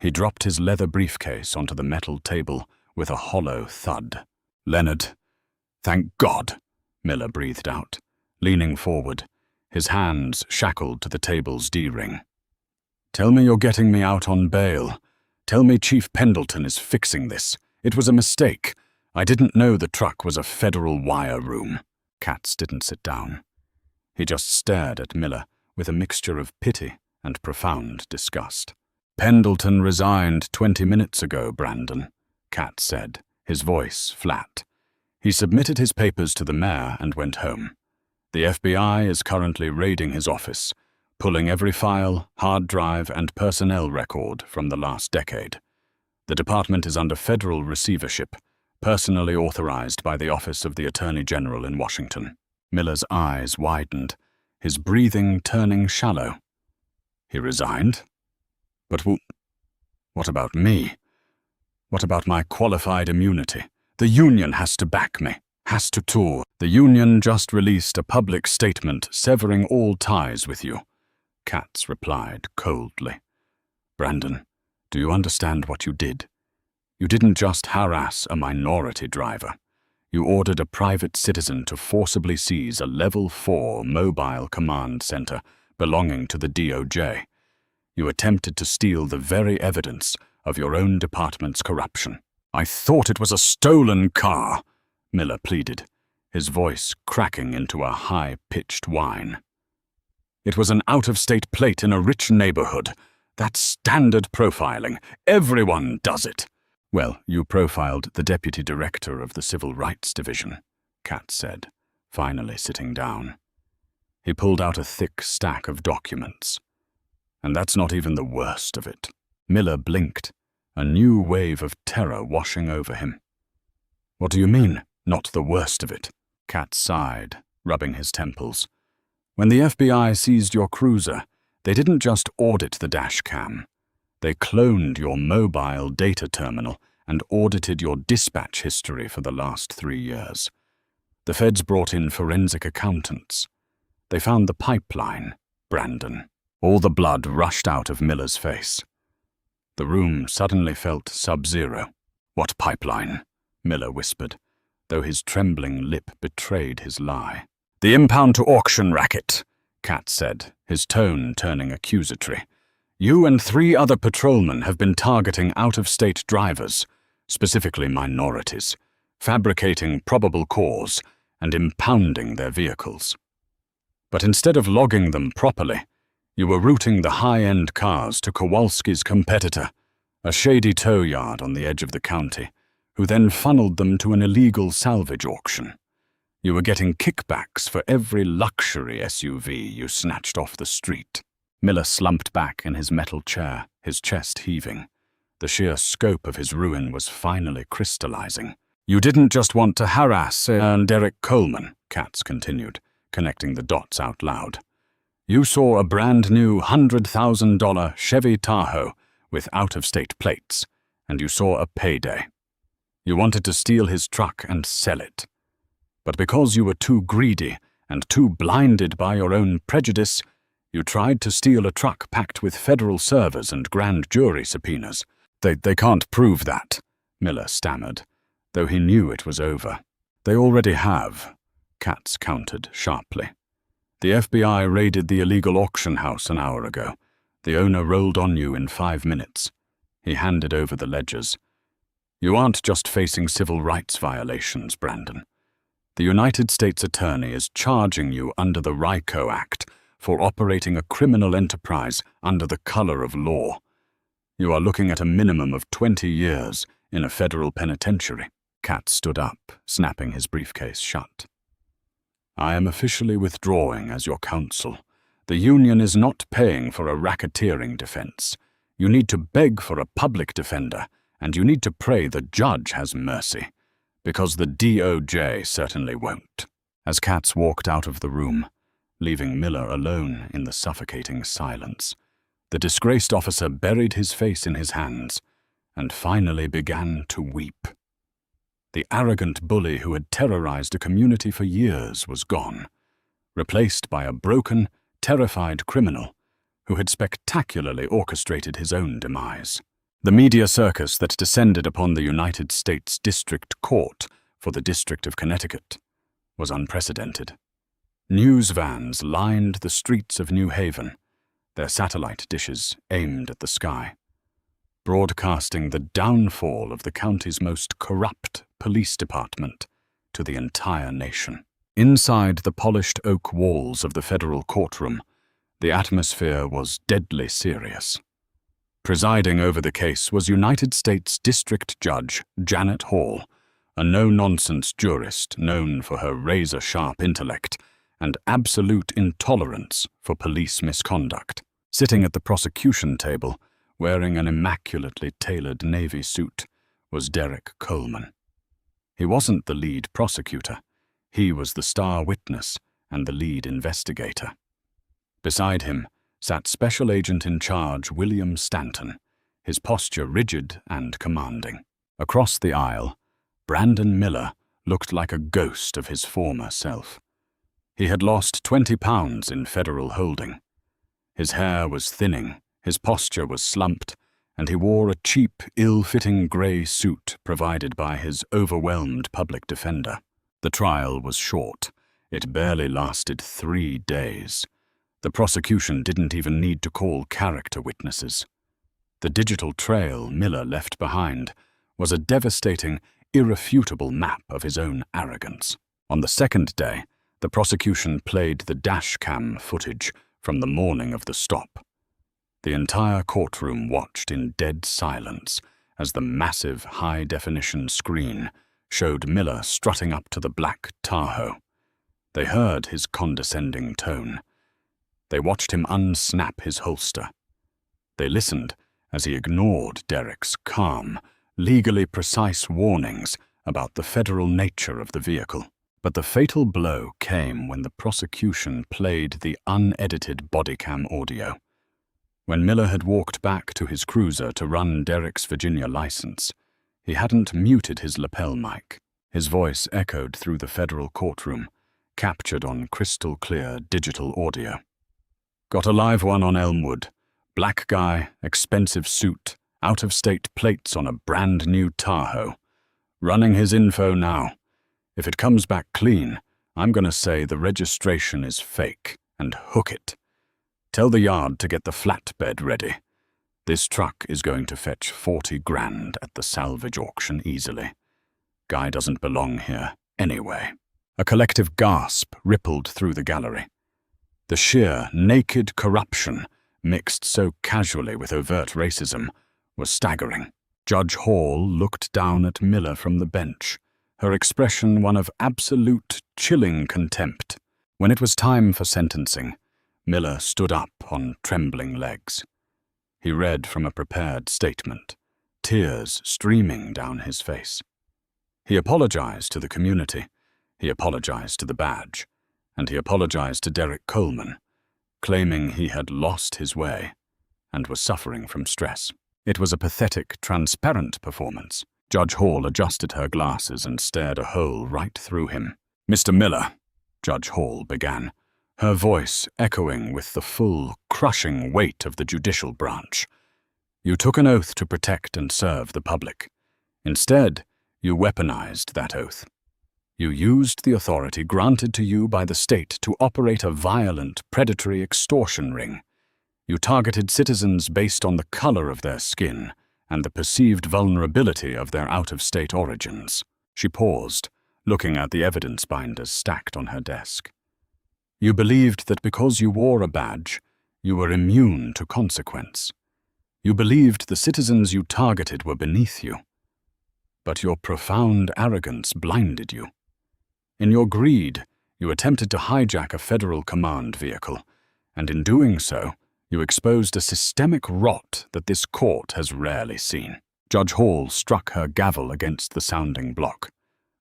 He dropped his leather briefcase onto the metal table with a hollow thud. "Leonard, thank God," Miller breathed out, leaning forward, his hands shackled to the table's D-ring. "Tell me you're getting me out on bail. Tell me Chief Pendleton is fixing this. It was a mistake. I didn't know the truck was a federal wire room." Katz didn't sit down. He just stared at Miller with a mixture of pity and profound disgust. "Pendleton resigned 20 minutes ago, Brandon," Katz said, his voice flat. "He submitted his papers to the mayor and went home. The FBI is currently raiding his office, pulling every file, hard drive, and personnel record from the last decade. The department is under federal receivership, personally authorized by the Office of the Attorney General in Washington." Miller's eyes widened, his breathing turning shallow. "He resigned? But what about me? What about my qualified immunity? The union has to back me, has to tour. The union just released a public statement severing all ties with you," Katz replied coldly. "Brandon, do you understand what you did? You didn't just harass a minority driver. You ordered a private citizen to forcibly seize a Level 4 mobile command center belonging to the DOJ. You attempted to steal the very evidence of your own department's corruption." "I thought it was a stolen car," Miller pleaded, his voice cracking into a high-pitched whine. "It was an out-of-state plate in a rich neighborhood. That's standard profiling. Everyone does it." "Well, you profiled the deputy director of the Civil Rights Division," Katz said, finally sitting down. He pulled out a thick stack of documents. "And that's not even the worst of it." Miller blinked, a new wave of terror washing over him. "What do you mean, not the worst of it?" Katz sighed, rubbing his temples. "When the FBI seized your cruiser, they didn't just audit the dash cam. They cloned your mobile data terminal and audited your dispatch history for the last 3 years. The feds brought in forensic accountants. They found the pipeline, Brandon." All the blood rushed out of Miller's face. The room suddenly felt sub-zero. "What pipeline?" Miller whispered, though his trembling lip betrayed his lie. "The impound-to-auction racket," Katz said, his tone turning accusatory. "You and 3 other patrolmen have been targeting out-of-state drivers, specifically minorities, fabricating probable cause and impounding their vehicles. But instead of logging them properly, you were routing the high-end cars to Kowalski's competitor, a shady tow yard on the edge of the county, who then funneled them to an illegal salvage auction. You were getting kickbacks for every luxury SUV you snatched off the street." Miller slumped back in his metal chair, his chest heaving. The sheer scope of his ruin was finally crystallizing. "You didn't just want to harass Derek Coleman," Katz continued, connecting the dots out loud. "You saw a brand-new $100,000 Chevy Tahoe with out-of-state plates, and you saw a payday. You wanted to steal his truck and sell it. But because you were too greedy and too blinded by your own prejudice, you tried to steal a truck packed with federal servers and grand jury subpoenas. They can't prove that," Miller stammered, though he knew it was over. "They already have," Katz countered sharply. "The FBI raided the illegal auction house an hour ago. The owner rolled on you in 5 minutes. He handed over the ledgers. You aren't just facing civil rights violations, Brandon. The United States Attorney is charging you under the RICO Act for operating a criminal enterprise under the color of law. You are looking at a minimum of 20 years in a federal penitentiary." Katz stood up, snapping his briefcase shut. "I am officially withdrawing as your counsel. The union is not paying for a racketeering defense. You need to beg for a public defender, and you need to pray the judge has mercy, because the DOJ certainly won't." As Katz walked out of the room, leaving Miller alone in the suffocating silence, the disgraced officer buried his face in his hands and finally began to weep. The arrogant bully who had terrorized a community for years was gone, replaced by a broken, terrified criminal who had spectacularly orchestrated his own demise. The media circus that descended upon the United States District Court for the District of Connecticut was unprecedented. News vans lined the streets of New Haven, their satellite dishes aimed at the sky, broadcasting the downfall of the county's most corrupt police department to the entire nation. Inside the polished oak walls of the federal courtroom, the atmosphere was deadly serious. Presiding over the case was United States District Judge Janet Hall, a no-nonsense jurist known for her razor-sharp intellect and absolute intolerance for police misconduct. Sitting at the prosecution table, wearing an immaculately tailored navy suit, was Derek Coleman. He wasn't the lead prosecutor. He was the star witness and the lead investigator. Beside him sat Special Agent in Charge William Stanton, his posture rigid and commanding. Across the aisle, Brandon Miller looked like a ghost of his former self. He had lost 20 pounds in federal holding. His hair was thinning, his posture was slumped, and he wore a cheap, ill-fitting grey suit provided by his overwhelmed public defender. The trial was short. It barely lasted 3 days. The prosecution didn't even need to call character witnesses. The digital trail Miller left behind was a devastating, irrefutable map of his own arrogance. On the second day, the prosecution played the dash-cam footage from the morning of the stop. The entire courtroom watched in dead silence as the massive high-definition screen showed Miller strutting up to the black Tahoe. They heard his condescending tone. They watched him unsnap his holster. They listened as he ignored Derek's calm, legally precise warnings about the federal nature of the vehicle. But the fatal blow came when the prosecution played the unedited bodycam audio. When Miller had walked back to his cruiser to run Derek's Virginia license, he hadn't muted his lapel mic. His voice echoed through the federal courtroom, captured on crystal-clear digital audio. "Got a live one on Elmwood. Black guy, expensive suit, out-of-state plates on a brand-new Tahoe. Running his info now. If it comes back clean, I'm gonna say the registration is fake and hook it. Tell the yard to get the flatbed ready. This truck is going to fetch 40 grand at the salvage auction easily. Guy doesn't belong here anyway." A collective gasp rippled through the gallery. The sheer, naked corruption, mixed so casually with overt racism, was staggering. Judge Hall looked down at Miller from the bench, her expression one of absolute, chilling contempt. When it was time for sentencing, Miller stood up on trembling legs. He read from a prepared statement, tears streaming down his face. He apologized to the community, he apologized to the badge, and he apologized to Derek Coleman, claiming he had lost his way and was suffering from stress. It was a pathetic, transparent performance. Judge Hall adjusted her glasses and stared a hole right through him. "Mr. Miller," Judge Hall began, her voice echoing with the full, crushing weight of the judicial branch. "You took an oath to protect and serve the public. Instead, you weaponized that oath. You used the authority granted to you by the state to operate a violent, predatory extortion ring. You targeted citizens based on the color of their skin and the perceived vulnerability of their out-of-state origins." She paused, looking at the evidence binders stacked on her desk. "You believed that because you wore a badge, you were immune to consequence. You believed the citizens you targeted were beneath you. But your profound arrogance blinded you. In your greed, you attempted to hijack a federal command vehicle, and in doing so, you exposed a systemic rot that this court has rarely seen." Judge Hall struck her gavel against the sounding block.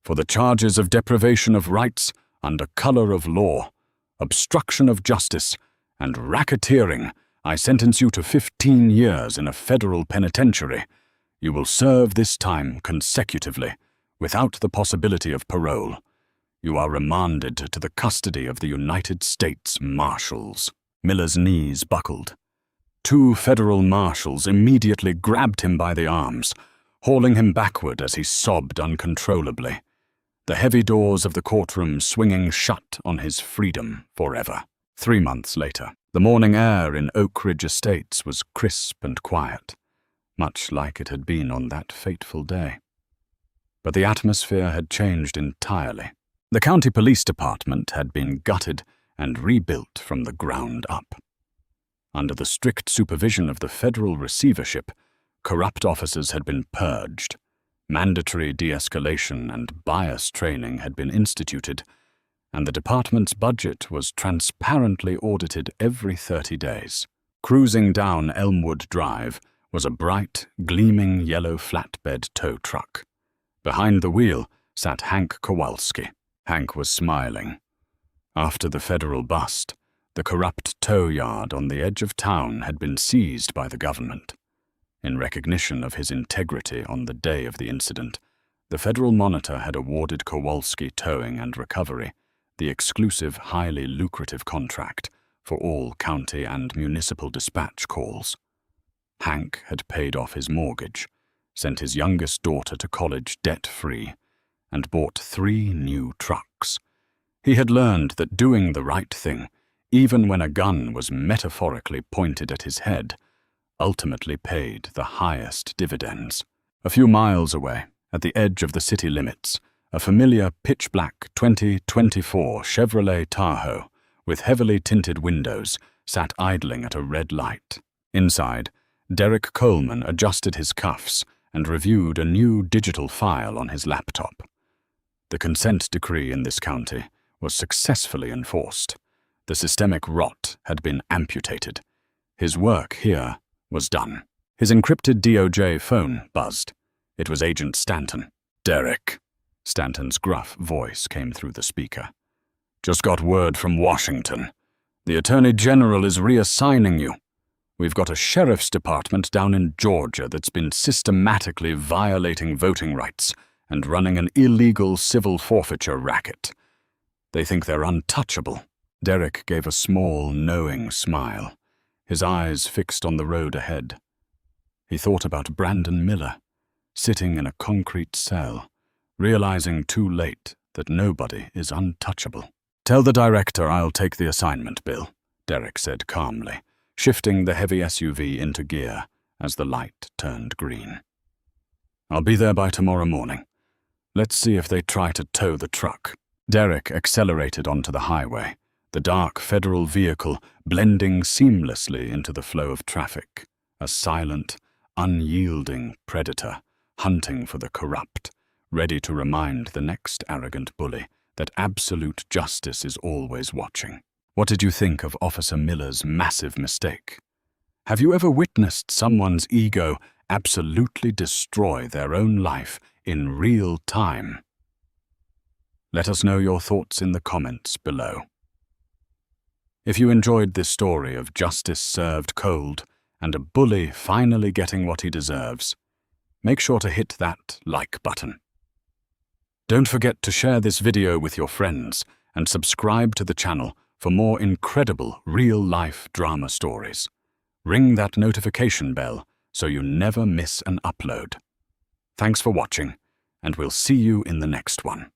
"For the charges of deprivation of rights under color of law, obstruction of justice, and racketeering, I sentence you to 15 years in a federal penitentiary. You will serve this time consecutively, without the possibility of parole. You are remanded to the custody of the United States Marshals." Miller's knees buckled. 2 federal marshals immediately grabbed him by the arms, hauling him backward as he sobbed uncontrollably. the heavy doors of the courtroom swinging shut on his freedom forever. 3 months later, the morning air in Oak Ridge Estates was crisp and quiet, much like it had been on that fateful day. But the atmosphere had changed entirely. The county police department had been gutted and rebuilt from the ground up. Under the strict supervision of the federal receivership, corrupt officers had been purged, mandatory de-escalation and bias training had been instituted, and the department's budget was transparently audited every 30 days. Cruising down Elmwood Drive was a bright, gleaming yellow flatbed tow truck. Behind the wheel sat Hank Kowalski. Hank was smiling. After the federal bust, the corrupt tow yard on the edge of town had been seized by the government. In recognition of his integrity on the day of the incident, the Federal Monitor had awarded Kowalski Towing and Recovery the exclusive, highly lucrative contract for all county and municipal dispatch calls. Hank had paid off his mortgage, sent his youngest daughter to college debt-free, and bought 3 new trucks. He had learned that doing the right thing, even when a gun was metaphorically pointed at his head, ultimately paid the highest dividends. A few miles away, at the edge of the city limits, a familiar pitch-black 2024 Chevrolet Tahoe with heavily tinted windows sat idling at a red light. Inside, Derek Coleman adjusted his cuffs and reviewed a new digital file on his laptop. The consent decree in this county was successfully enforced. The systemic rot had been amputated. His work here was done. His encrypted DOJ phone buzzed. It was Agent Stanton. "Derek," Stanton's gruff voice came through the speaker. "Just got word from Washington. The Attorney General is reassigning you. We've got a sheriff's department down in Georgia that's been systematically violating voting rights and running an illegal civil forfeiture racket. They think they're untouchable." Derek gave a small, knowing smile, his eyes fixed on the road ahead. He thought about Brandon Miller, sitting in a concrete cell, realizing too late that nobody is untouchable. "Tell the director I'll take the assignment, Bill," Derek said calmly, shifting the heavy SUV into gear as the light turned green. "I'll be there by tomorrow morning. Let's see if they try to tow the truck." Derek accelerated onto the highway, the dark federal vehicle blending seamlessly into the flow of traffic, a silent, unyielding predator hunting for the corrupt, ready to remind the next arrogant bully that absolute justice is always watching. What did you think of Officer Miller's massive mistake? Have you ever witnessed someone's ego absolutely destroy their own life in real time? Let us know your thoughts in the comments below. If you enjoyed this story of justice served cold and a bully finally getting what he deserves, make sure to hit that like button. Don't forget to share this video with your friends and subscribe to the channel for more incredible real-life drama stories. Ring that notification bell so you never miss an upload. Thanks for watching, and we'll see you in the next one.